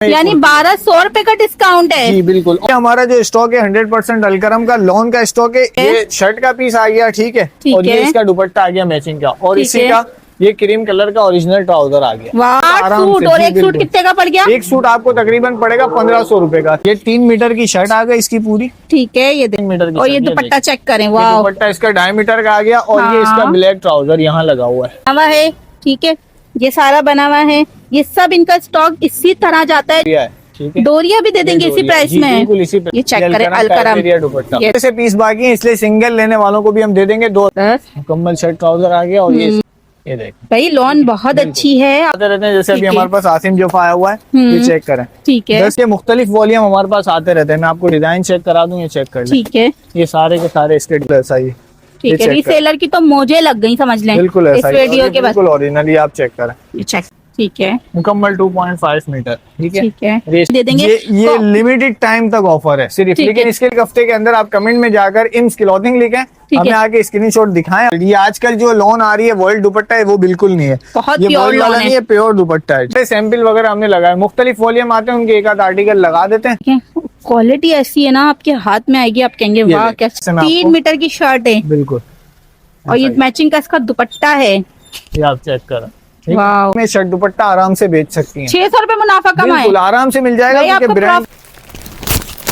यानी 1200 का डिस्काउंट है। जी बिल्कुल। हमारा जो स्टॉक है 100% अलकरम का लॉन का स्टॉक है। ये शर्ट का पीस आ गया, ठीक है, और ये इसका दुपट्टा आ गया मैचिंग का, और इसी का ये क्रीम कलर का ओरिजिनल ट्राउजर आ गया। सूट, और एक सूट कितने का पड़ गया? एक सूट आपको तकरीबन पड़ेगा 1500 रुपए का। ये 3 मीटर की शर्ट आ गई इसकी पूरी, ठीक है। ये 3 मीटर की, और ये दुपट्टा चेक करें, वाह, दुपट्टा इसका डायमीटर का आ गया, और ये इसका ब्लैक ट्राउजर यहाँ लगा हुआ है, ठीक है। ये सारा बना हुआ है, ये सब इनका स्टॉक इसी तरह जाता है। डोरिया भी दे देंगे इसी प्राइस में, बिल्कुल इसी पे। ये चेक करें अलकरम दुपट्टा, ऐसे पीस बाकी है, इसलिए सिंगल लेने वालों को भी हम दे देंगे 2 मुकम्मल शर्ट ट्राउजर आ गया। और ये देख भाई लॉन बहुत अच्छी है। आते रहते हैं, जैसे अभी हमारे पास आसिम जोफा आया हुआ है, ये चेक करें, ठीक है। 10 के मुख्तलिफ वॉल्यूम हमारे पास आते रहते हैं। मैं आपको डिजाइन चेक करा दूं, ये चेक कर लें, ठीक है। ये सारे के सारे इसके ऐसा ही, ठीक है। रीसेलर की तो मुझे लग गई, समझ लें, बिल्कुल ऐसा इस वीडियो के बाद बिल्कुल ओरिजिनली आप चेक करें, ये चेक, ठीक है। मुकम्मल 2.5 मीटर, ठीक है, ठीक है, दे देंगे। ये लिमिटेड टाइम तक ऑफर है सिर्फ, लेकिन इसके एक हफ्ते के अंदर आप कमेंट में जाकर इम्स क्लॉथिंग लिखें, हमें आगे स्क्रीनशॉट दिखाएं। ये आजकल जो लोन आ रही है वर्ल्ड दुपट्टा है, वो बिल्कुल नहीं है, बहुत ये प्योर वर्ल्ड वाला लोन नहीं है, प्योर दुपट्टा है। सैंपल वगैरह हमने लगाए, मुख्तलिफ वॉल्यूम आते हैं, उनके एक आध आर्टिकल लगा देते हैं। क्वालिटी ऐसी है ना, आपके हाथ में आएगी, आप कहेंगे वाह क्या। 3 मीटर की शर्ट है, बिल्कुल, और ये मैचिंग का इसका दुपट्टा है, ये आप चेक करें। में शर्ट दुपट्टा आराम से बेच सकती हैं, 600 रुपए मुनाफा कमाए, आराम से मिल जाएगा।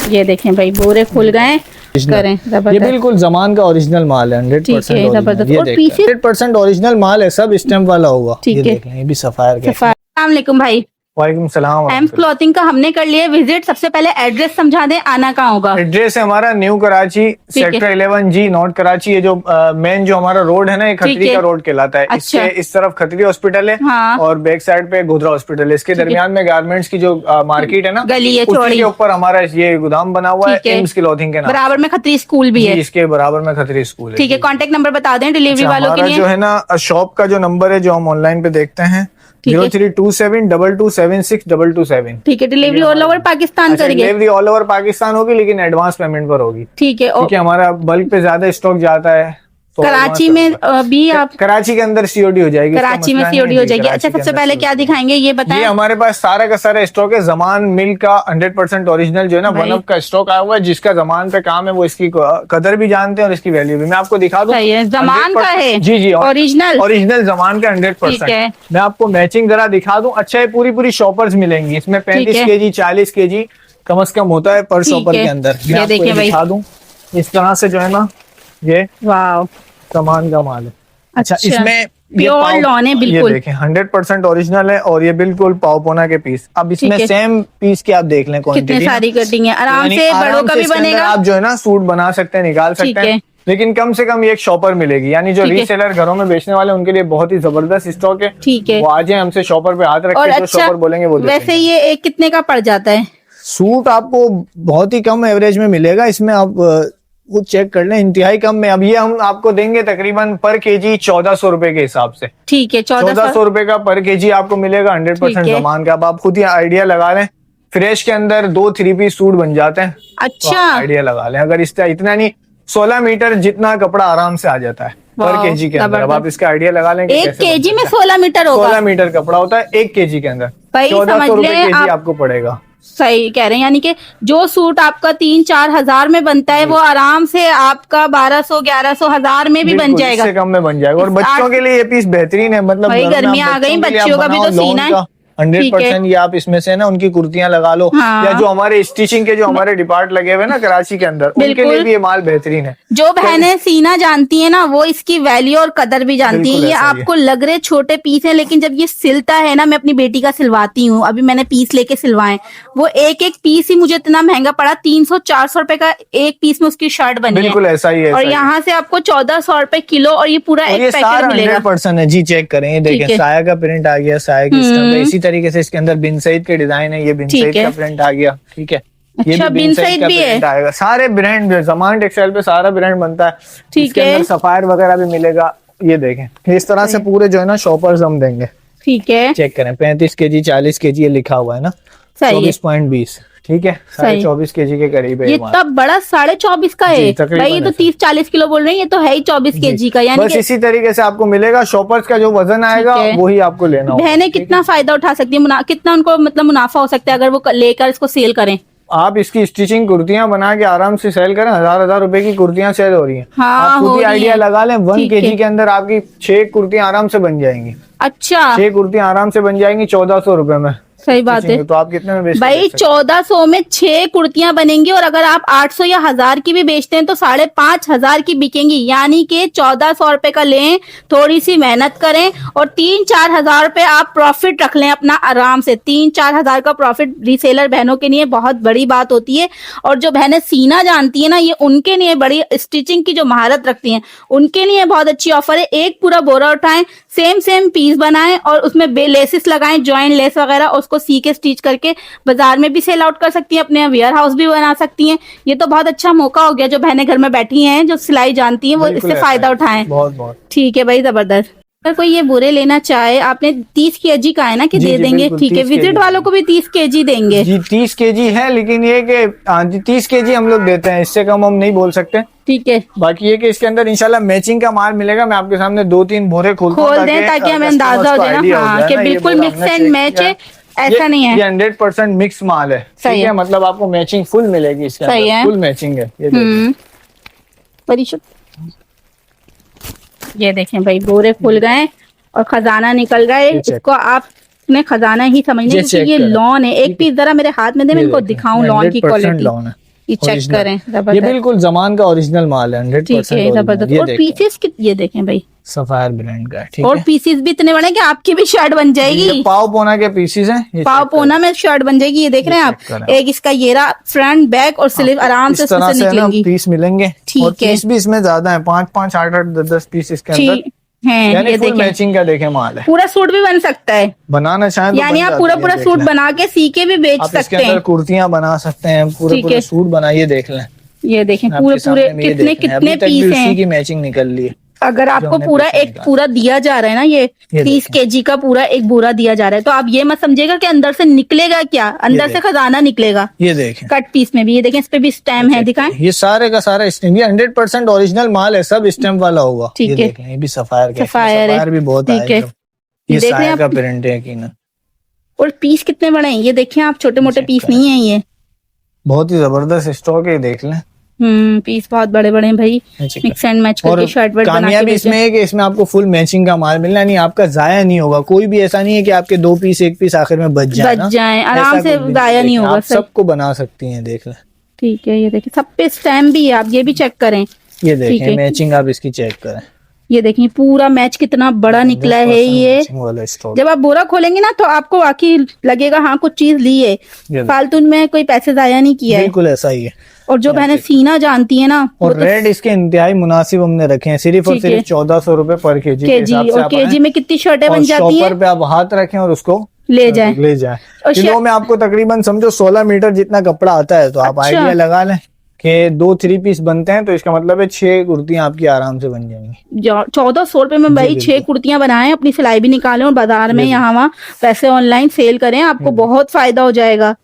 ये देखें भाई, बोरे खुल गए करें, ये बिल्कुल जमान का ओरिजिनल माल है, 100% ओरिजिनल माल है, सब स्टैम्प वाला होगा। ठीक है, ये भी सफायर का। अस्सलाम वालेकुम भाई। वालेकुम सलाम। एम्स क्लॉथिंग का हमने कर लिया विजिट। सबसे पहले एड्रेस समझा दें, आना कहाँ होगा? एड्रेस है हमारा new Karachi, sector 11G, north Karachi. ये जो मेन जो हमारा रोड है ना, ये खतरी का रोड कहलाता है। अच्छा। इसके इस तरफ खतरी हॉस्पिटल है, और बैक साइड पे गोधरा हॉस्पिटल है। इसके दरमियान में गारमेंट्स की जो मार्केट है ना, गली है, उसके ऊपर हमारा ये गोदाम बना हुआ है, एम्स क्लॉथिंग के नाम। बराबर में खतरी स्कूल भी है, इसके बराबर में खतरी स्कूल है। ठीक है। कॉन्टेक्ट नंबर बता दें डिलीवरी वालों के लिए। जो है ना शॉप का जो नंबर है, जो हम ऑनलाइन पे देखते हैं, 032722762227। ठीक है। डिलीवरी ऑल ओवर पाकिस्तान करेंगे? डिलीवरी ऑल ओवर पाकिस्तान होगी, लेकिन एडवांस पेमेंट पर होगी, ठीक है, क्योंकि हमारा बल्क पे ज्यादा स्टॉक जाता है। तो कराची में भी आप? कराची के अंदर सीओडी हो जाएगी, कराची में सीओडी हो जाएगी। अच्छा, सबसे पहले क्या दिखाएंगे ये बताएं। ये हमारे पास सारा का सारा स्टॉक है। जमान मिल्क का 100% ओरिजिनल जो है ना, 1 ऑफ का स्टॉक आया हुआ है, जिसका जमान पे काम है, वो इसकी कदर भी जानते हैं और इसकी वैल्यू भी। मैं आपको दिखा दूं, जमान का है, जी ओरिजिनल जमान का 100%। मैं आपको मैचिंग जरा दिखा दूं। अच्छा, ये पूरी शॉपर्स मिलेंगी इसमें, 35 kg 40 kg कम से कम होता है पर शॉपर के अंदर। मैं आपको दिखा दूं इस तरह से, जो है ना, ये वाह सामान का माल है। अच्छा, इसमें प्योर लॉन है, बिल्कुल देखें 100% ओरिजिनल है, और ये बिल्कुल पावपोना के पीस। अब इसमें सेम पीस के आप देख लें, कितनी सारी कटिंग है, आराम से बड़ों का भी बनेगा। आप जो है ना सूट बना सकते हैं, निकाल सकते हैं, लेकिन कम से कम ये एक शॉपर मिलेगी। यानी जो रीसेलर घरों में बेचने वाले, उनके लिए बहुत ही जबरदस्त स्टॉक है। ठीक है, वो आ जाए हमसे शॉपर पे हाथ रख के, जो शॉपर बोलेंगे वो। वैसे ये एक कितने का पड़ जाता है सूट? आपको बहुत ही कम एवरेज में मिलेगा। इसमें आप वो चेक कर लें, इंतहाई कम में। अब ये हम आपको देंगे तकरीबन पर केजी 1400 रुपए के हिसाब से। ठीक है, 1400 रुपए का पर केजी आपको मिलेगा, 100% जमान का। अब आप खुद ही आइडिया लगा लें, फ्रेश के अंदर 2 3 पीस सूट बन जाते हैं। अच्छा, आइडिया लगा लें। अगर इसका इतना नहीं, 16 मीटर जितना कपड़ा आराम से आ जाता है पर केजी के अंदर। अब आप इसका आइडिया लगा लें, 1 केजी में 16 मीटर होगा। 16 मीटर कपड़ा होता है 1 केजी के अंदर, 1400 रुपए केजी आपको पड़ेगा। सही कह रहे हैं, यानी कि जो सूट आपका 3-4 हजार में बनता है, वो आराम से आपका 1200 1100 1000 में भी बन जाएगा, इससे कम में बन जाएगा। और बच्चों के लिए ये पीस बेहतरीन है, मतलब गर्मी आ गई, बच्चियों का भी तो सीना है। 100% ये आप इसमें से ना उनकी कुर्तियां लगा लो, या जो हमारे स्टिचिंग के जो हमारे डिपार्ट लगे हुए ना कराची के अंदर, उनके लिए भी ये माल बेहतरीन है। जो बहनें सीना जानती है ना, वो इसकी वैल्यू और कदर भी जानती है। ये आपको लग रहे छोटे पीस है, लेकिन जब ये सिलता है ना, मैं अपनी बेटी का सिलवाती हूँ, अभी मैंने पीस लेके सिलवाए, वो एक पीस ही मुझे इतना महंगा पड़ा, 300-400 रुपए का एक पीस में उसकी शर्ट बनी है। बिल्कुल ऐसा ही है। और यहाँ से आपको 1400 रुपए किलो, और ये पूरा एक पैकेट मिलेगा। 100% है जी। चेक करें, ये देखें साया का प्रिंट आ गया, साया की इसी तरीके से इसके अंदर बिन सईद के डिजाइन है। ये बिन सईद का प्रिंट आ गया, ठीक है। ये अच्छा, बिन सईद भी है, आएगा। सारे ब्रांड जमान टेक्सटाइल पे सारा ब्रांड बनता है, ठीक है। सफायर वगैरह भी मिलेगा। ये देखें इस तरह से पूरे जो है ना शॉपर्स हम देंगे, ठीक है। चेक करें, 35 kg 40 kg ये लिखा हुआ है ना, 24.20, ठीक है, 24.5 kg के करीब है ये तब बड़ा 24.5 का है भाई, ये तो 30-40 किलो बोल रहे हैं, ये तो है ही 24 kg का। यानी बस इसी तरीके से आपको मिलेगा। शॉपर्स का जो वजन आएगा वही आपको लेना होगा। बहनें कितना फायदा उठा सकती है, कितना उनको मतलब मुनाफा हो सकता है अगर वो लेकर इसको सेल करें। आप इसकी स्टिचिंग कुर्तियां बना के आराम से सेल करें, 1000 रुपए की कुर्तियां सेल हो रही हैं। हाँ, आप खुद ही आइडिया लगा लें, 1 kg के अंदर आपकी 6 कुर्तियां आराम से बन जाएंगी। अच्छा, 6 कुर्तियां आराम से बन जाएंगी 1400 रुपए में। सही बात है। तो आप कितने में बेचते हैं भाई 1400 में 6 कुर्तियां बनेंगी, और अगर आप 800 या 1000 की भी बेचते हैं तो 5500 की बिकेंगी। यानी कि 1400 रुपए का लें, थोड़ी सी मेहनत करें और 3-4 हजार रुपए आप प्रॉफिट रख लें अपना आराम से। 3-4 हजार का प्रॉफिट रीसेलर बहनों के लिए बहुत बड़ी बात होती है। और जो बहनें सीना जानती है ना, ये उनके लिए बड़ी, स्टिचिंग की जो महारत रखती हैं उनके लिए बहुत अच्छी ऑफर है। एक पूरा बोरा उठाएं, सेम पीस बनाएं और उसमें लेसेस लगाएं, जॉइंट लेस वगैरह, उसको सी के स्टिच करके बाजार में भी सेल आउट कर सकती हैं, अपने वेयर हाउस भी बना सकती हैं। ये तो बहुत अच्छा मौका हो गया, जो बहनें घर में बैठी हैं जो सिलाई जानती हैं वो इससे फायदा उठाएं। बहुत ठीक है भाई, जबरदस्त। अगर कोई ये बोरे लेना चाहे, आपने 30 kg का है ना कि दे देंगे? ठीक है, विजिट वालों को भी 30 kg देंगे जी। 30 kg है, लेकिन ये कि 30 kg हम लोग देते हैं, इससे कम हम नहीं बोल सकते। ठीक है, बाकी ये कि इसके अंदर इंशाल्लाह मैचिंग का माल मिलेगा। मैं आपके सामने 2-3 बोरे खोल दें ताकि हमें अंदाजा हो जाए ना, हाँ, कि बिल्कुल मिक्स एंड मैच है, ऐसा नहीं है। ये 100% मिक्स माल है। ठीक है, मतलब आपको मैचिंग फुल मिलेगी इसके अंदर, फुल मैचिंग है। ये देखें भाई, बोरे खुल गए और खजाना निकल रहा है। इसको आपने खजाना ही समझना, क्योंकि ये लॉन है। एक पीस जरा मेरे हाथ में दे, मैं इनको दिखाऊं लॉन की क्वालिटी। ये चेक करें, ये बिल्कुल जमान का ओरिजिनल माल है, 100% जबरदस्त। और पीसेस ये देखें भाई, सफायर ब्रांड का। ठीक और पीसेस भी इतने बड़े कि आपकी भी शर्ट बन जाएगी। पाव पोना के पीसेस हैं, पाव पोना में शर्ट बन जाएगी। ये देख रहे हैं आप, एक इसका येरा फ्रंट बैक और स्लीव आराम से उससे निकलेंगी, पीस मिलेंगे। ठीक है, पीस भी इसमें ज्यादा है, 5-5, 8-8, 10-10 पीस इसके अंदर हैं। यानी फुल मैचिंग का देखें माल है। पूरा सूट भी बन सकता है, बनाना चाहें तो यानी आप पूरा सूट बना के सी के भी बेच सकते हैं। कुर्तियां बना सकते हैं, पूरे सूट बनाइए। देख लें, ये देखें पूरे कितने पीस हैं की मैचिंग निकल ली है। अगर आपको पूरा दिया जा रहा है ना, ये 30 kg का पूरा एक बोरा दिया जा रहा है, तो आप ये मत समझिएगा कि अंदर से निकलेगा क्या, अंदर से खजाना निकलेगा। ये देखें कट पीस में भी, ये देखें इस पे भी स्टैम्प है, दिखाएं। ये सारे का सारा स्टैम्प, ये 100% ओरिजिनल माल है, सब स्टैम्प वाला होगा। ठीक है, ये भी सफायर भी बहुत है। ये साया का प्रिंट है यकीनन। और पीस कितने बड़े हैं, ये देखें आप, छोटे मोटे पीस नहीं है, ये बहुत ही जबरदस्त स्टॉक है, देख लें। पीस बहुत बड़े बड़े हैं भाई, मिक्स एंड मैच करके शर्ट वर्ट बना के। कामयाबी इसमें है कि इसमें आपको फुल मैचिंग का माल मिलना, नहीं आपका जाया नहीं होगा। कोई भी ऐसा नहीं है कि आपके 2 पीस 1 पीस आखिर में बच जाए, आराम से जाया नहीं होगा। सबको बना सकती हैं, देख लें। ठीक है, ये देखिए सब पे स्टैम्प भी है, आप ये भी चेक करें। ये देखें मैचिंग, आप इसकी चेक करें। ये देखिए पूरा मैच कितना बड़ा निकला है। ये जब आप बोरा खोलेंगे ना तो आपको वाकई लगेगा हाँ कुछ चीज ली है, फालतू में कोई पैसे जाया नहीं किया है। बिल्कुल ऐसा ही है। और जो बहनें सीना जानती है ना, और रेट इसके इंतहाई मुनासिब हमने रखे हैं, सिर्फ और सिर्फ 1400 रुपए पर केजी। और केजी में कितनी शर्टें बन जाती हैं। पे आप हाथ रखें और उसको ले जाए किलो में आपको तकरीबन समझो 16 मीटर जितना कपड़ा आता है। तो आप आइडिया लगा लें कि 2-3 पीस बनते हैं, तो इसका मतलब है 6 कुर्तियां आपकी आराम से बन जाएंगी। 1400 रुपए में भाई 6 कुर्तियां बनाएं, अपनी सिलाई भी निकालें और बाजार में यहाँ वहाँ पैसे ऑनलाइन सेल करें, आपको बहुत फायदा हो जाएगा।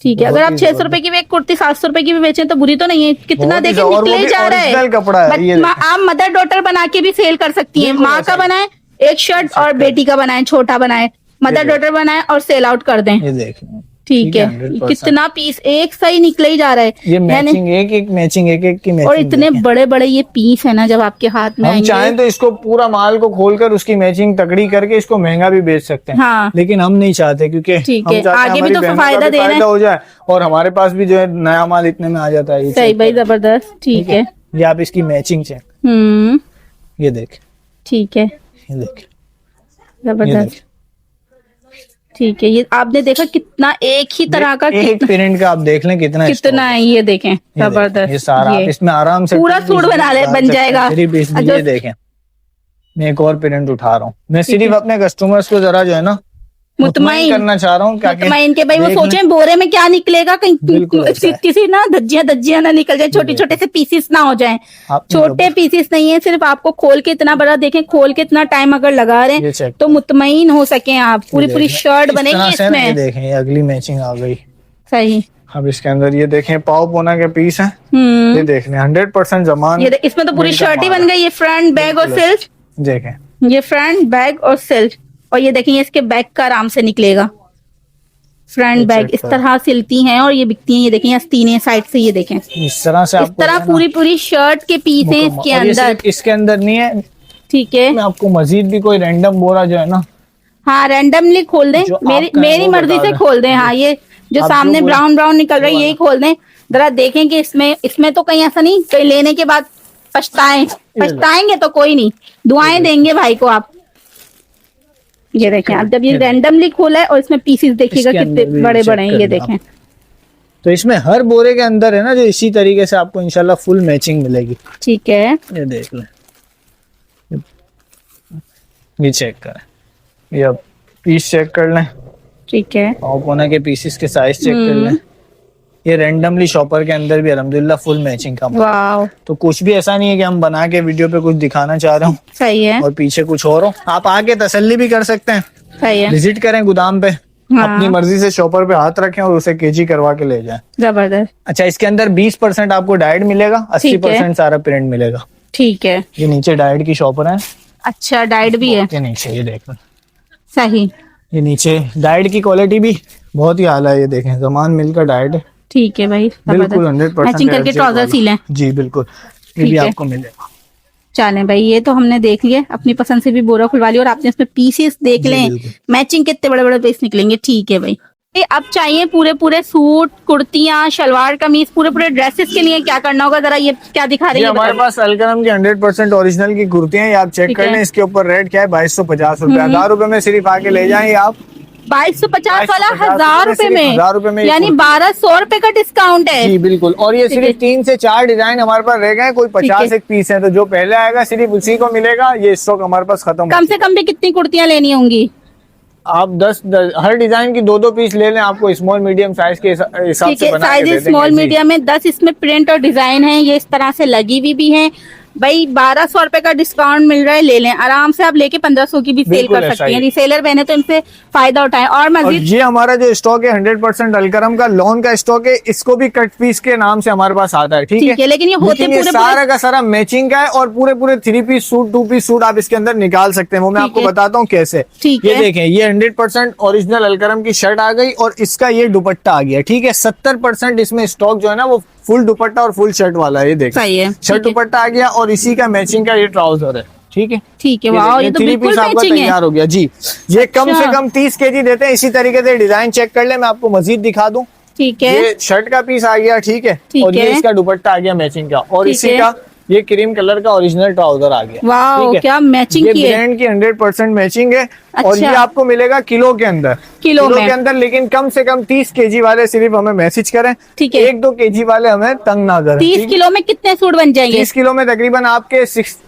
ठीक है, अगर आप 600 रुपए की भी एक कुर्ती 700 रुपए की भी बेचें तो बुरी तो नहीं है। कितना देखें निकले जा रहा है। आप मदर डॉटर बना के भी सेल कर सकती है। माँ का बनाए एक शर्ट और बेटी का बनाए, छोटा बनाए, मदर डॉटर बनाए और सेल आउट कर दें। ये देखें, ठीक है, कितना पीस एक सही निकले ही जा रहा है। ये मैचिंग एक मैचिंग एक की मैचिंग। और इतने बड़े बड़े ये पीस है ना, जब आपके हाथ में हम चाहें तो इसको पूरा माल को खोलकर उसकी मैचिंग तकड़ी करके इसको महंगा भी बेच सकते हैं। हाँ, लेकिन हम नहीं चाहते, क्योंकि ठीक है आगे भी तो फायदा देना हो जाए और हमारे पास भी जो है नया माल इतने में आ जाता है। सही भाई, जबरदस्त। ठीक है, ये आप इसकी मैचिंग चेक, ये देख, ठीक है, ये देख, जबरदस्त। ठीक है, ये आपने देखा कितना एक ही तरह का, एक प्रिंट का आप देख लें कितना है। ये देखें, जबरदस्त। ये सारा इसमें आराम से पूरा सूट बन जाएगा। ये देखें, मैं एक और प्रिंट उठा रहा हूँ। मैं सिर्फ अपने कस्टमर्स को जरा जो है ना मुतमईन करना चाह रहा हूँ, मुतमईन के भाई वो सोचें बोरे में क्या निकलेगा, कहीं किसी ना धज्जियां ना निकल जाए, छोटे छोटे से पीसेस ना हो जाएं। छोटे पीसेस नहीं है, सिर्फ आपको खोल के इतना बड़ा देखें, खोल के इतना टाइम अगर लगा रहे हैं तो मुतमईन हो सके आप। पूरी शर्ट बनेगी इसमें। देखें, अगली मैचिंग आ गई। सही, अब इसके अंदर ये देखें पाव पोना के पीस हैं, ये देख लें 100% जमान। ये इसमें तो पूरी शर्ट ही बन गई। ये फ्रंट बैग और सिल्क, देखें ये फ्रंट बैग और सिल्क, और ये देखें इसके बैग का आराम से निकलेगा। फ्रंट बैग इस तरह सिलती हैं और ये बिकती हैं। ये देखें आस्तीनें साइड से, ये देखें इस तरह से, इस तरह पूरी पूरी शर्ट के पीस हैं इसके अंदर। इसके अंदर नहीं है, ठीक है। मैं आपको मजीद भी कोई रैंडम बोरा जो है ना, हाँ रैंडमली खोल दें, मेरी मर्जी से खोल दें। हाँ ये जो सामने ब्राउन ब्राउन निकल रहा है यही खोल दें, जरा देखें कि इसमें तो कहीं ऐसा नहीं कहीं लेने के बाद पछताएंगे तो कोई नहीं, दुआएं देंगे भाई को आप। ये देखें आप जब ये रैंडमली खोला है और इसमें पीसेस देखिएगा कितने बड़े बड़े हैं। ये देखें तो इसमें हर बोरे के अंदर है ना जो इसी तरीके से आपको इंशाल्लाह फुल मैचिंग मिलेगी। ठीक है, ये देख लें, ये चेक करें, ये अब पीस चेक कर लें। ठीक है, पाव पोना के पीसेस के साइज चेक कर लें। ये रैंडमली शॉपर के अंदर भी अल्हम्दुलिल्लाह फुल मैचिंग का। वाव। तो कुछ भी ऐसा नहीं है कि हम बना के वीडियो पे कुछ दिखाना चाह रहे हूँ, सही है, और पीछे कुछ और हो। आप आके तसल्ली भी कर सकते हैं, सही है, विजिट करें गोदाम पे, अपनी मर्जी से शॉपर पे हाथ रखें और उसे केजी करवा के ले जाएं। जबरदस्त। अच्छा, इसके अंदर 20% आपको डाइड मिलेगा, 80% सारा प्रिंट मिलेगा। ठीक है, ये नीचे डाइड की शॉपर है। अच्छा, डाइड भी है, ये नीचे, ये देखें, सही, ये नीचे डाइड की क्वालिटी भी बहुत ही आला है। ये देखें, जमान मिल का डाइड है। ठीक है भाई, बिल्कुल 100% मैचिंग करके ट्राउजर सिलें। जी बिल्कुल, ये भी आपको मिलेगा। चलें भाई, ये तो हमने देख लिया, अपनी पसंद से भी बोरा खुलवा लिया और आपने इसमें पीसेस देख लें, मैचिंग कितने बड़े बड़े पीस निकलेंगे। ठीक है भाई, अब चाहिए पूरे सूट, कुर्तियां, शलवार कमीज, पूरे ड्रेसेस के लिए क्या करना होगा, जरा ये क्या दिखा रही है? हमारे पास अलकरम की 100% ओरिजिनल की कुर्तियां हैं, आप चेक कर लें। इसके ऊपर रेट क्या है, 2250 रुपए। 1000 रुपए में सिर्फ आके ले जाएंगे आप। 2250 वाला 1000 रुपए में, 1000 रुपए में, यानी 1200 रुपए का डिस्काउंट है। जी बिल्कुल, और ये सिर्फ 3 से 4 डिजाइन हमारे पास रह गए, कोई 50 एक पीस है, तो जो पहले आएगा सिर्फ उसी को मिलेगा। ये स्टॉक हमारे पास खत्म। कम से कम भी कितनी कुर्तियां लेनी होंगी? आप 10 हर डिजाइन की 2-2 पीस ले लें, आपको स्मॉल मीडियम साइज के हिसाब से बना के दे देंगे। स्मॉल मीडियम में 10 इसमें प्रिंट और डिजाइन है, ये इस तरह से लगी हुई भी है। भाई 1200 रुपए का डिस्काउंट मिल रहा है, ले लें आराम से। आप लेके 1500 की भी सेल कर सकती हैं, रिसेलर बहने तो इनसे फायदा उठाएं। और मजीद ये हमारा जो स्टॉक है 100% अलकरम का लॉन का स्टॉक है, इसको भी कट पीस के नाम से हमारे पास आता है। ठीक है, लेकिन ये होते पूरे सारा का सारा मैचिंग का है और पूरे 3 पीस सूट, 2 पीस सूट आप इसके अंदर निकाल सकते हैं। वो मैं आपको बताता हूँ कैसे। ये देखें, ये 100% ओरिजिनल अलकरम की शर्ट आ गई और इसका ये दुपट्टा आ गया। ठीक है, 70% इसमें स्टॉक जो है ना वो फुल दुपट्टा और फुल शर्ट वाला है। ये देखिए, शर्ट दुपट्टा आ गया और इसी का मैचिंग का ये ट्राउजर है। ठीक है, ठीक है, वाह, ये तो बिल्कुल मैचिंग है। तैयार हो गया जी। ये कम से कम 30 केजी देते हैं। इसी तरीके से डिजाइन चेक कर ले, मैं आपको मजीद दिखा दूं। ठीक है, ये शर्ट का पीस आ गया। ठीक है, और ये इसका दुपट्टा आ गया मैचिंग का, और इसी का ये क्रीम कलर का ओरिजिनल ट्राउजर आ गया। वाह, क्या मैचिंग की है। ये ब्रांड की 100% मैचिंग है। अच्छा। और ये आपको मिलेगा किलो के अंदर, किलो के अंदर, लेकिन कम से कम 30 केजी वाले सिर्फ हमें मैसेज करें। ठीक है, 1-2 केजी वाले हमें तंग ना करें। 30 किलो में कितने सूट बन जाएंगे? 30 किलो में तकरीबन आपके 60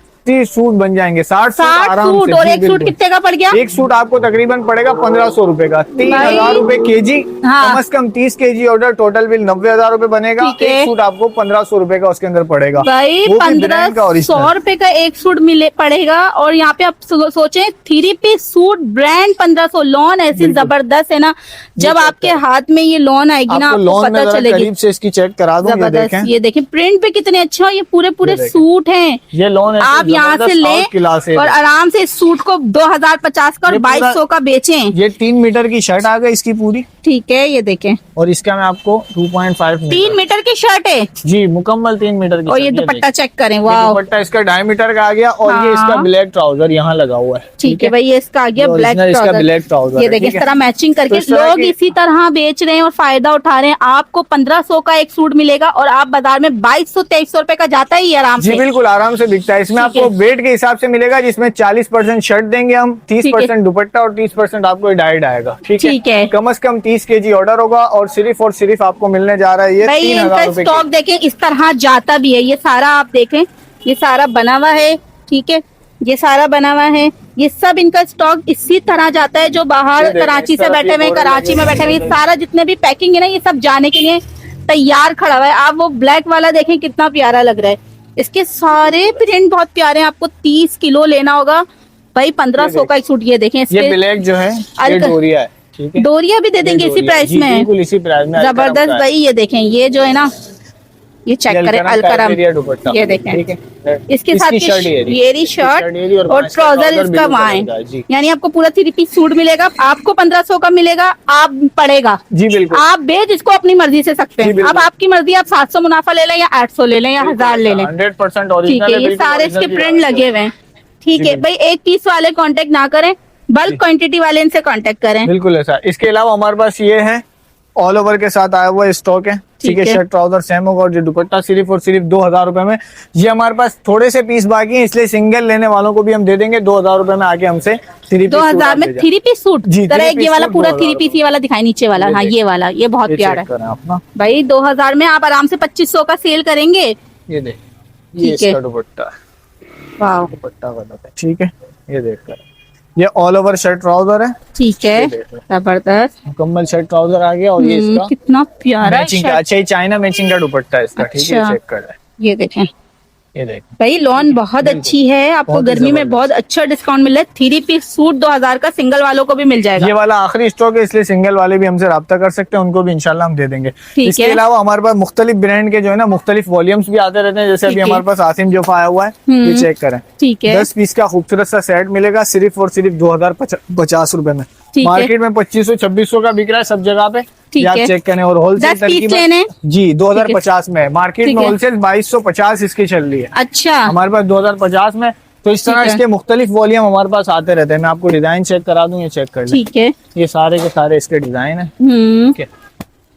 सूट बन जाएंगे, 60 सूट आराम से। और एक सूट कितने का पड़ गया? एक सूट आपको तकरीबन पड़ेगा 1500 रुपए का, 3000 रुपए केजी। कम से कम 30 केजी ऑर्डर, टोटल बिल 90,000 रुपए बनेगा। एक सूट आपको 1500 रुपए का उसके अंदर पड़ेगा। भाई 1500 रुपए का एक सूट मिले पड़ेगा। और यहाँ पे आप सोचे 3 पीस सूट ब्रांड 1500, लॉन ऐसी जबरदस्त है ना, जब आपके हाथ में ये लॉन आएगी ना आपको पता चलेगी। करीब से इसकी चेक करा दूं, ये देखें प्रिंट पे कितने अच्छे, ये पूरे सूट हैं। ये लॉन आप यहाँ से ले और आराम से इस सूट को 2050 का और 2200 का बेचें। ये 3 मीटर की शर्ट आ गई इसकी पूरी। ठीक है, ये देखें, और इसका मैं आपको 2.5 3 मीटर की शर्ट है जी, मुकम्मल 3 मीटर की। और ये दुपट्टा चेक करें, वाह, दुपट्टा इसका 2.5 मीटर का आ गया। और ये इसका ब्लैक ट्राउजर यहाँ लगा हुआ है। ठीक है भाई, ये इसका आ गया ब्लैक ट्राउजर। ये देखिए, इस तरह मैचिंग करके लोग इसी तरह बेच रहे हैं और फायदा उठा रहे हैं। आपको 1500 का एक सूट मिलेगा और आप बाजार में 2200-2300 रुपए का जाता है आराम से। बिल्कुल आराम से बिकता है। इसमें आपको वेट के हिसाब से मिलेगा, जिसमें 40% शर्ट देंगे हम, 30% दुपट्टा और 30% आपको डाइड आएगा। ठीक है, कम से कम 30 केजी ऑर्डर होगा और सिर्फ आपको मिलने जा रहा है ये 3000 रुपए। स्टॉक देखें, इस तरह जाता भी है। ये सारा आप देखें, ये सारा बना हुआ है। ठीक है, ये सारा बना हुआ है। ये सब इनका स्टॉक इसी तरह जाता है। जो बाहर कराची से बैठे हुए, कराची में बैठे हुए, सारा जितने भी पैकिंग है ना, ये सब जाने के लिए तैयार खड़ा हुआ है। आप वो ब्लैक वाला देखें, कितना प्यारा लग रहा है। इसके सारे प्रिंट बहुत प्यारे हैं। आपको 30 किलो लेना होगा भाई, 1500 का एक सूट। ये देखें, ये ब्लैक जो है ये डोरिया है। ठीक है, डोरिया भी दे देंगे इसी प्राइस जी, में, बिल्कुल इसी प्राइस में। जबरदस्त भाई। ये देखें, ये जो है ना, ये चेक करें, अलकरम, ये देखें, ठीक है, इसके साथ ये शर्ट और ट्राउजर इसका वहाँ है, यानी आपको पूरा 3 पीस सूट मिलेगा। आपको 1500 का मिलेगा, आप पड़ेगा जी, बिल्कुल। आप बेच इसको अपनी मर्जी से सकते हैं। अब आपकी मर्जी, आप 700 मुनाफा ले लें या 800 ले लें या 1000 ले लें, 100% ठीक है। ये सारे इसके प्रिंट लगे हुए हैं, ठीक है भाई। एक पीस वाले कांटेक्ट ना करें, बल्क क्वांटिटी वाले इनसे कांटेक्ट करें, बिल्कुल ऐसा। इसके अलावा हमारे पास ये है, ऑल ओवर के साथ आया हुआ स्टॉक है, ठीक है। शर्ट ट्राउजर सेम होगा और जो दुपट्टा सिर्फ और सिर्फ 2000 रुपए में। ये हमारे पास थोड़े से पीस बाकी हैं, इसलिए सिंगल लेने वालों को भी हम दे देंगे 2000 रुपए में। आके हमसे 2000 में 3 पीस सूट, जरा एक ये वाला पूरा 3 पीस, ये वाला दिखाई नीचे वाला, हाँ ये वाला, ये बहुत प्यारा है भाई। 2000 में आप आराम से 2500 का सेल करेंगे। ये देख, ये इसका दुपट्टा, वाह, दुपट्टा वाला, ठीक है। ये देख, ये ऑल ओवर शर्ट ट्राउजर है, ठीक है, जबरदस्त मुकम्मल शर्ट ट्राउजर आ गया। और ये इसका कितना प्यारा मैचिंग का, अच्छा चाइना मैचिंग का दुपट्टा है इसका, ठीक है, चेक कर रहा है। ये देखें, ये देख भाई लॉन बहुत अच्छी है, आपको गर्मी में बहुत अच्छा डिस्काउंट मिल रहा है। 3 पीस सूट 2000 का सिंगल वालों को भी मिल जाएगा। ये वाला आखिरी स्टॉक है, इसलिए सिंगल वाले भी हमसे राब्ता कर सकते हैं, उनको भी इंशाल्लाह हम दे देंगे। इसके अलावा हमारे पास मुख्तलिफ ब्रांड के जो है ना, मुख्तलिफ वॉल्यूम्स भी आते रहते हैं। जैसे अभी हमारे पास आसिम जोफा आया हुआ है, ये चेक करें, ठीक है। 10 पीस का खूबसूरत सा सेट मिलेगा सिर्फ और सिर्फ 2050 रुपए में। मार्केट में 2500-2600 का बिक रहा है सब जगह पे, आप चेक करें। और होलसेल जी 2050 में, मार्केट में होलसेल 2250 इसकी चल रही है। अच्छा, हमारे पास 2050 में। तो इस तरह इसके मुख्तलिफ वॉल्यूम हमारे पास आते रहते हैं। मैं आपको डिजाइन चेक करा दूं, ये चेक कर लें, ठीक है। ये सारे के सारे इसके डिजाइन है, ठीक है।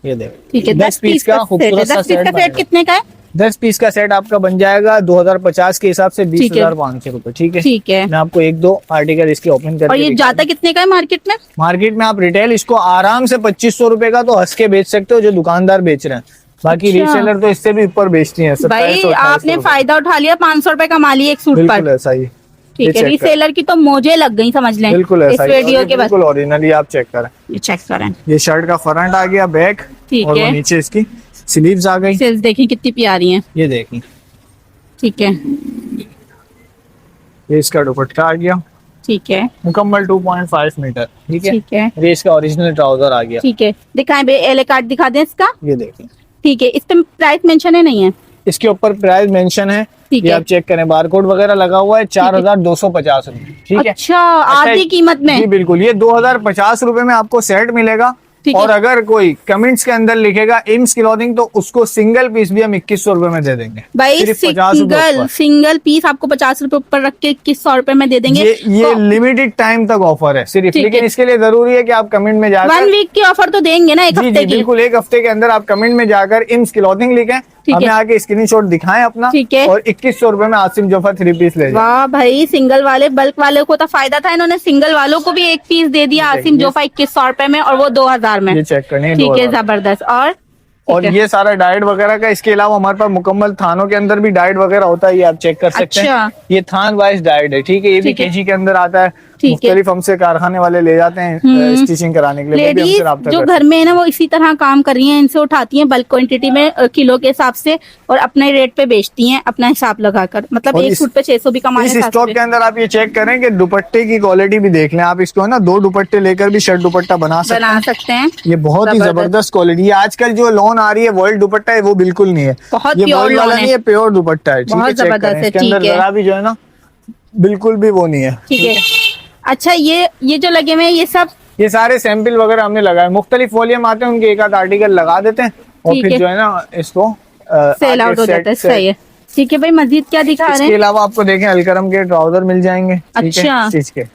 ये देखो, ठीक है, 10 पीस का खूबसूरत सा सेट कितने का है? 10 पीस का सेट आपका बन जाएगा 2050 के हिसाब से 20,500 रुपए, ठीक है, ठीक है। मैं आपको 1-2 आर्टिकल इसके ओपन करके। और ये जाता कितने का है मार्केट में? मार्केट में आप रिटेल इसको आराम से 2500 रुपए का तो हंस के बेच सकते हो, जो दुकानदार बेच रहे हैं। बाकी रीसेलर तो इससे भी ऊपर बेचती हैं। भाई आपने फायदा उठा लिया, 500 रुपए कमा लिए एक सूट पर, ऐसा ही, ठीक है। रीसेलर की तो मौजें लग गई, समझ लें, बिल्कुल ऐसा इस वीडियो के बिल्कुल ओरिजिनली। आप चेक करें, ये चेक करें, ये शर्ट का फ्रंट आ गया, बैक, ठीक है, और नीचे इसकी स्लीव्स आ गई। स्लीव्स देखिए कितनी प्यारी हैं, ये देखिए, ठीक है। ये इसका दुपट्टा आ गया, ठीक है, मुकम्मल 2.5 मीटर, ठीक है, ठीक है। ये इसका ओरिजिनल ट्राउजर आ गया, ठीक है। दिखाएं भाई, एले कार्ड दिखा दें इसका, ये देखिए, ठीक है। इस पे प्राइस मेंशन है नहीं है? इसके ऊपर प्राइस मेंशन है, ये आप चेक करें, बारकोड वगैरह लगा हुआ है। 4250 रुपए, ठीक है। अच्छा, आधी कीमत में? जी बिल्कुल। ये 2050 रुपए में आपको सेट मिलेगा। और अगर कोई कमेंट्स के अंदर लिखेगा इम्स क्लॉथिंग, तो उसको सिंगल पीस भी हम 2100 रुपए में दे देंगे भाई। सिंगल पीस आपको 50 रुपए ऊपर रख के 2100 रुपए में दे देंगे। ये लिमिटेड टाइम तक ऑफर है सिर्फ, लेकिन इसके लिए जरूरी है कि आप कमेंट में जाकर 1 वीक की ऑफर तो देंगे ना, 1 हफ्ते की। बिल्कुल, 1 हफ्ते के अंदर आप कमेंट में जाकर इम्स क्लॉथिंग लिखें, हमें आके स्क्रीनशॉट दिखाएं अपना, ठीक है। और 2100 रुपए में आसिम जोफा 3 पीस ले। वाह भाई, सिंगल वाले बल्क वाले को तो फायदा था, इन्होंने सिंगल वालों को भी 1 पीस दे दिया आसिम जोफा 2100 रुपए में, और वो 2000 में। ये चेक करने, ठीक है, जबरदस्त। और ये सारा डाइट वगैरह का। इसके अलावा हमारे पास मुकम्मल थानों के अंदर भी डाइट वगैरह होता है, ये आप चेक कर सकते हैं। ये थान वाइज डाइट है, ठीक है। ये भी केजी के अंदर आता है, मुख्तलिफ हमसे कारखाने वाले ले जाते हैं स्टिचिंग कराने के लिए। लेडीज जो घर में है ना, वो इसी तरह काम कर रही हैं, इनसे उठाती हैं बल्क क्वांटिटी में किलो के हिसाब से, और अपने रेट पे बेचती हैं, अपना हिसाब लगाकर। मतलब एक सूट पे 600 भी कमाने। इस स्टॉक के अंदर आप ये चेक करें कि दुपट्टे की क्वालिटी भी देख लें आप। इसको है ना 2 दुपट्टे लेकर भी शर्ट दुपट्टा बना सकते हैं। ये बहुत ही जबरदस्त क्वालिटी है। आजकल जो लॉन आ रही है वर्ल्ड दुपट्टा है, वो बिल्कुल नहीं है, बहुत प्योर वाला नहीं है, प्योर दुपट्टा है, बहुत जबरदस्त है। इसके अंदर जरा भी जो है ना, बिल्कुल भी वो नहीं है, ठीक है। अच्छा, ये जो लगे हुए हैं, ये सारे सैंपल वगैरह हमने लगाए। मुख्तलिफ वॉल्यूम आते हैं, उनके एक आध आर्टिकल लगा देते हैं, और फिर जो है ना इसको सेल आउट हो जाता है। सही है, ठीक है भाई। मजीद क्या दिखा रहे हैं? इसके अलावा आपको देखें अलकरम के ट्राउजर मिल जाएंगे, अच्छा, स्टिच के।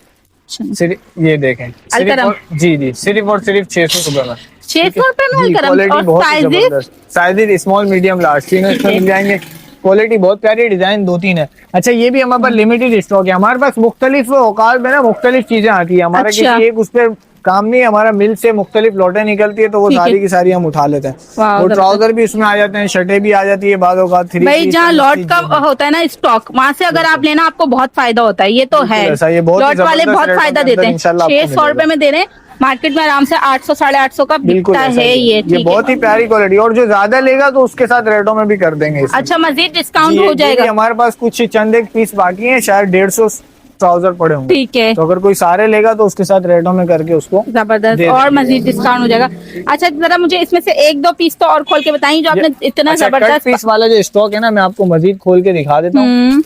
ये देखें अलकरम, जी सिर्फ और सिर्फ 600 रुपए में, 600 रुपए में अलकरम। और साइज स्मॉल मीडियम लार्ज तीनों इसमें मिल जाएंगे। क्वालिटी बहुत प्यारी, डिजाइन 2-3 है। अच्छा, ये भी हमारे पास लिमिटेड स्टॉक है। हमारे पास मुख्तलिफ औकात में ना मुख्तलिफ चीजें आती है। हमारा किसी एक उस पर काम नहीं है, हमारा मिल से मुख्तलिफ लौटें निकलती है, तो वो सारी की सारी हम उठा लेते हैं। और ट्राउजर भी उसमें आ जाते हैं, शर्टें भी आ जाती है बाद औकात। भाई जहाँ लॉट का होता है ना स्टॉक, वहाँ से अगर आप लेना, आपको बहुत फायदा होता है। ये तो है, लॉट वाले बहुत फायदा देते हैं। 600 रुपए में दे रहे हैं, मार्केट में आराम से 800-850 का बिकता है। ये बहुत ही प्यारी क्वालिटी, और जो ज्यादा लेगा तो उसके साथ रेटों में भी कर देंगे। अच्छा, मजीद डिस्काउंट हो जाएगा। हमारे पास कुछ चंद एक पीस बाकी है, शायद 150 ट्राउजर पड़े होंगे। ठीक है, तो अगर कोई सारे लेगा तो उसके साथ रेटों में करके उसको जबरदस्त और मजीद डिस्काउंट हो जाएगा। अच्छा जरा मुझे इसमें से एक दो पीस तो और खोल के बताइए जो आपने इतना अच्छा, जबरदस्त पीस वाला जो स्टॉक है ना, मैं आपको मजीद खोल के दिखा देता हूँ।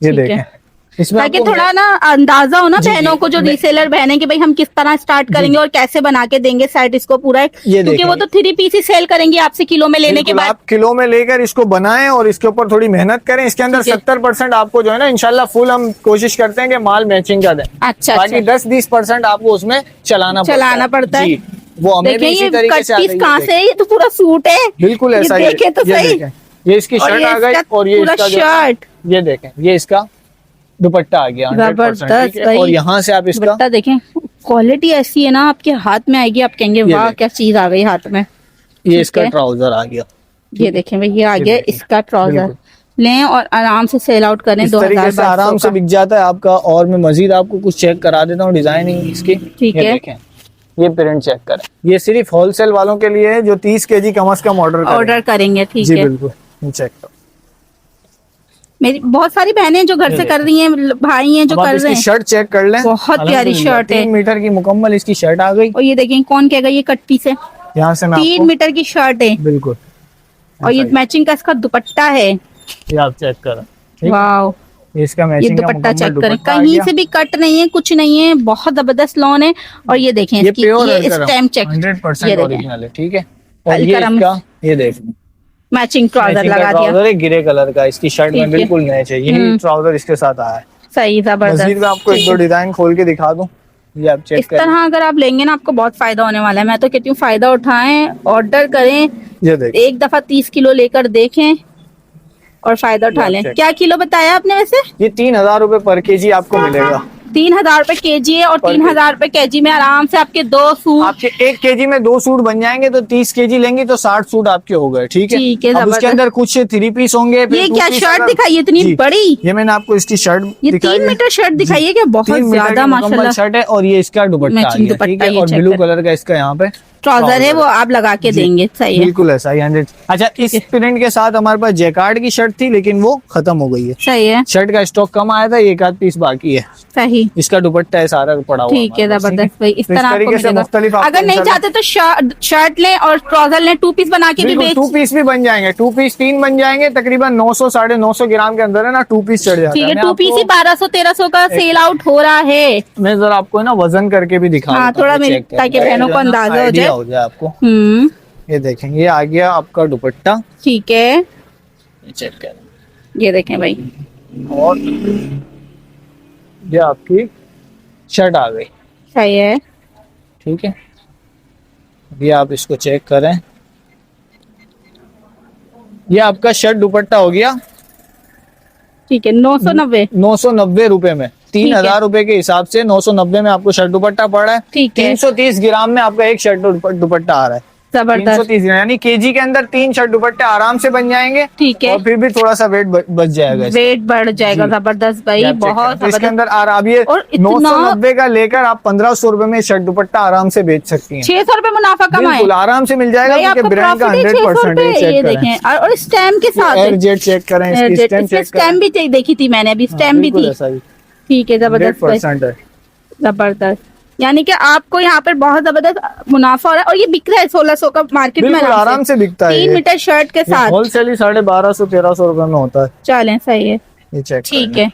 ये ठीक है। देखें, इसमें ताकि आपको थोड़ा ना अंदाजा हो ना बहनों को, जो रीसेलर बहनें कि भाई हम किस तरह स्टार्ट करेंगे और कैसे बना के देंगे सेट इसको पूरा, क्योंकि वो तो 3 पीस ही सेल करेंगे आपसे किलो में लेने के बाद। आप किलो में लेकर इसको बनाएं और इसके ऊपर थोड़ी मेहनत करें। इसके अंदर 70% आपको जो है ना इंशाल्लाह फुल हम कोशिश करते हैं कि माल मैचिंग का दें। अच्छा, बाकी 10-20% आपको उसमें चलाना पड़ता है। वो हमें भी इसी तरीके से पीस कहाँ से है? ये तो पूरा सूट है, बिल्कुल ऐसा ही। देखे तो सही, ये इसकी शर्ट आ गई और ये इसका शर्ट, ये देखें, ये इसका दुपट्टा आ गया 100%, ठीक है? और यहाँ से आप इसका देखें, क्वालिटी ऐसी है ना आपके हाथ में आएगी, आप कहेंगे वाह क्या चीज आ गई हाथ में। ये इसका ट्राउजर आ गया, ये देखें भाई, ये आ गया इसका ट्राउजर। लें और आराम से सेल आउट करें। 2000 से आराम से बिक जाता है आपका। और मैं मजीद आपको कुछ चेक करा देता हूँ डिजाइनिंग इसकी। ठीक है, देखें, ये प्रिंट चेक करें। ये सिर्फ होलसेल वालों के लिए है जो 30 केजी कम से कम ऑर्डर करेंगे। ठीक है, बिल्कुल चेक करो। मेरी बहुत सारी बहनें जो घर से कर रही हैं, भाई हैं जो कर रहे हैं। शर्ट चेक कर लें, बहुत प्यारी शर्ट है, 3 मीटर की मुकम्मल इसकी शर्ट आ गई। और ये देखें कौन कहेगा ये कट पीस है, यहाँ से 3 मीटर की शर्ट है बिल्कुल। और ये मैचिंग का इसका दुपट्टा है, ये आप चेक करें। वाओ, इसका मैचिंग का दुपट्टा चेक करें, कहीं से भी कट नहीं है, कुछ नहीं है, बहुत जबरदस्त लॉन है। और ये देखें ये इसकी ये स्टैम्प चेक 100% ओरिजिनल है, ठीक है। और ये इसका ये देखें मैचिंग ट्राउजर लगा दिया, ग्रे कलर का, इसकी शर्ट में बिल्कुल मैच है। यही ट्राउजर इसके साथ आया है, सही जबरदस्त। मजीद मैं आपको 1-2 डिजाइन खोल के दिखा दूं, ये आप चेक इस तरह अगर आप लेंगे ना आपको बहुत फायदा होने वाला है। मैं तो कहती हूँ फायदा उठाएं, ऑर्डर करें, ये देखें, एक दफा 30 किलो लेकर देखें और फायदा उठा लें। क्या किलो बताया आपने वैसे? ये 3000 रुपए पर केजी आपको मिलेगा। 3000 रुपए केजी है और 3000 रुपए केजी में आराम से आपके 2 सूट, आपके 1 केजी में 2 सूट बन जाएंगे। तो 30 केजी लेंगी तो 60 सूट आपके हो गए, ठीक है। अब उसके अंदर कुछ 3 पीस होंगे। ये क्या शर्ट दिखाई इतनी बड़ी? ये मैंने आपको इसकी शर्ट, ये 3 मीटर शर्ट दिखाई है क्या? बहुत ज्यादा माशाल्लाह शर्ट है। और ये इसका दुपट्टा है और ब्लू कलर का इसका यहाँ पे ट्राउजर है, वो आप लगा के देंगे, सही है, बिल्कुल ऐसा ही 100। अच्छा, इस प्रिंट के साथ हमारे पास जैकार्ड की शर्ट थी लेकिन वो खत्म हो गई है, सही है। शर्ट का स्टॉक कम आया था, 1-8 पीस बाकी है, सही। इसका दुपट्टा है सारा पड़ा हुआ, ठीक है, जबरदस्त भाई। इस तरह आपको मिलेगा। अगर नहीं चाहते तो शर्ट लें और ट्राउजर लें, 2 पीस बना के भी बेच, 2 पीस भी बन जाएंगे, 2 पीस 3 बन जाएंगे, तकरीबन 900-950 ग्राम के अंदर है ना 2 पीस चढ़ जाता है। ठीक है, 2 पीस ही 1200-1300 का सेल आउट हो रहा है। मैं जरा आपको ना वजन करके भी दिखा, हाँ, थोड़ा मेरे ताकि बहनों को अंदाजा हो जाए आपको। ये देखें, ये आ गया आपका दुपट्टा, ठीक है, चेक करें, ये देखें भाई, और ये आपकी शर्ट आ गई, सही है, ठीक है। ये आप इसको चेक करें, ये आपका शर्ट दुपट्टा हो गया, ठीक है, 990 रुपए में। 3000 रुपए के हिसाब से 990 में आपको शर्ट दुपट्टा पड़ रहा है। ठीक है, 330 ग्राम में आपका एक शर्ट दुपट्टा आ रहा है, जबरदस्त। 330 ग्राम यानी केजी के अंदर 3 शर्ट दुपट्टे आराम से बन जाएंगे, ठीक है, और फिर भी थोड़ा सा वेट बच जाएगा, वेट बढ़ जाएगा, जबरदस्त भाई, बहुत तो इसके अंदर आप ये 990 का लेकर आप 1500 रुपए में शर्ट दुपट्टा आराम से बेच सकती हैं। 600 रुपए मुनाफा कमाए, आराम से मिल जाएगा, क्योंकि ब्रांड का 100%। ये देखें, और स्टैम्प के साथ एयरजेट चेक करें, स्टैम्प भी देखी थी मैंने अभी, स्टैम्प भी थी, ठीक है, जबरदस्त, जबरदस्त। यानी कि आपको यहाँ पर बहुत जबरदस्त मुनाफा हो रहा है और ये बिक रहा है 1600 का मार्केट में, आराम से बिकता है। 3 मीटर शर्ट के साथ होलसेल ही 1250-1300 रुपए में होता है। चलें, सही है, ये चेक ठीक है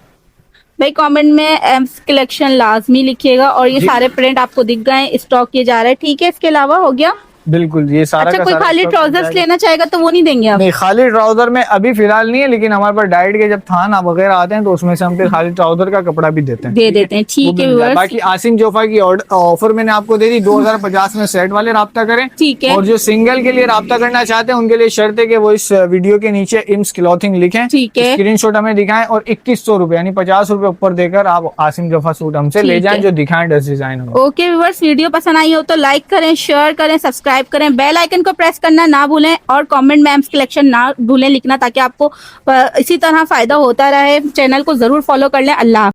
भाई। कमेंट में एम्स कलेक्शन लाजमी लिखिएगा और ये सारे प्रिंट आपको दिख गए, स्टॉक किए जा रहे हैं, ठीक है। इसके अलावा हो गया, बिल्कुल, ये सारा अच्छा, कोई खाली ट्राउजर्स लेना चाहेगा तो वो नहीं देंगे आप? नहीं, खाली ट्राउजर में अभी फिलहाल नहीं है, लेकिन हमारे पास डाइट के जब थान वगैरह आते हैं तो उसमें से हम फिर खाली ट्राउजर का कपड़ा भी देते हैं, ठीक है। बाकी आसिम जोफा की ऑफर मैंने आपको दे दी, 2050 में सेट वाले राब्ता करें, ठीक है। और जो सिंगल के लिए राब्ता करना चाहते हैं उनके लिए शर्त है कि वो इस वीडियो के नीचे इम्स क्लॉथिंग लिखें, ठीक है, स्क्रीनशॉट हमें दिखाएं और 2100 रुपए यानी 50 रुपए ऊपर देकर आप आसिम जोफा सूट हमसे ले जाएं जो दिखाएं 10 डिजाइन। ओके व्यूअर्स, वीडियो पसंद आई हो तो लाइक करें, शेयर करें, सब्सक्राइब करें, बेल आइकन को प्रेस करना ना भूलें और कमेंट में एम्स कलेक्शन ना भूलें लिखना, ताकि आपको इसी तरह फायदा होता रहे। चैनल को जरूर फॉलो कर लें। अल्लाह।